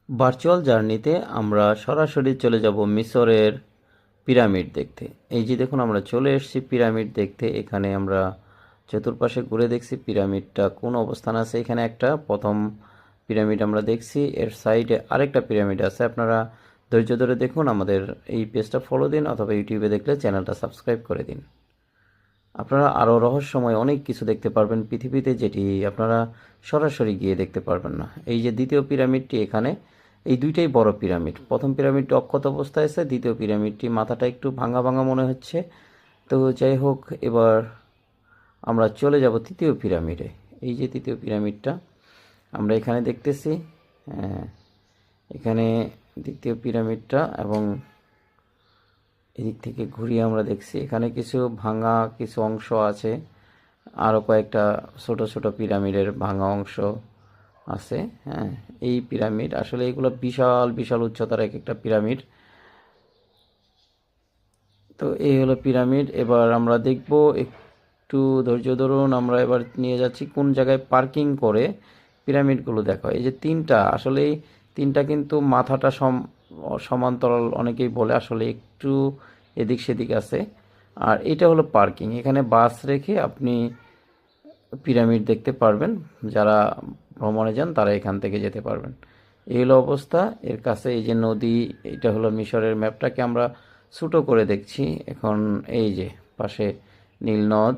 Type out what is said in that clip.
Virtual জার্নিতে আমরা সরাসরি চলে যাব মিশরের পিরামিড দেখতে। এই যে দেখুন, আমরা চলে এসেছি পিরামিড দেখতে। এখানে আমরা চতুর্পাশে ঘুরে দেখছি পিরামিডটা কোন অবস্থান আছে। এখানে একটা প্রথম পিরামিড আমরা দেখছি, এর সাইডে আরেকটা পিরামিড আছে। আপনারা ধৈর্য ধরে দেখুন, আমাদের এই পেজটা ফলো দিন, অথবা ইউটিউবে দেখলে চ্যানেলটা সাবস্ক্রাইব করে দিন। আপনারা আরও রহস্যময় অনেক কিছু দেখতে পারবেন পৃথিবীতে, যেটি আপনারা সরাসরি গিয়ে দেখতে পারবেন না। এই যে দ্বিতীয় পিরামিডটি, এখানে এই দুইটাই বড় পিরামিড। প্রথম পিরামিডটি অক্ষত অবস্থায় আছে, দ্বিতীয় পিরামিডটি মাথাটা একটু ভাঙা ভাঙা মনে হচ্ছে। তো যাই হোক, এবার আমরা চলে যাব তৃতীয় পিরামিডে। এই যে তৃতীয় পিরামিডটা আমরা এখানে দেখতেছি। হ্যাঁ, এখানে দ্বিতীয় পিরামিডটা, এবং এদিক থেকে ঘুরিয়ে আমরা দেখছি এখানে কিছু ভাঙা কিছু অংশ আছে। আরও কয়েকটা ছোট ছোট পিরামিডের ভাঙা অংশ আছে। হ্যাঁ, এই পিরামিড আসলে এগুলো বিশাল বিশাল উচ্চতার এক একটা পিরামিড। তো এই হলো পিরামিড। এবার আমরা দেখব, একটু ধৈর্য ধরুন, আমরা এবার নিয়ে যাচ্ছি কোন জায়গায় পার্কিং করে পিরামিডগুলো দেখো। এই যে তিনটা, আসলে এই তিনটা কিন্তু মাথাটা সমান্তরাল অনেকেই বলে, আসলে একটু এদিক সেদিক আছে। আর এটা হলো পার্কিং, এখানে বাস রেখে আপনি পিরামিড দেখতে পারবেন। যারা ভ্রমণে যান তারা এখান থেকে যেতে পারবেন। এই হলো অবস্থা। এর কাছে এই যে নদী, এটা হলো মিশরের ম্যাপটাকে আমরা ছোটো করে দেখছি এখন। এই যে পাশে নীল নদ,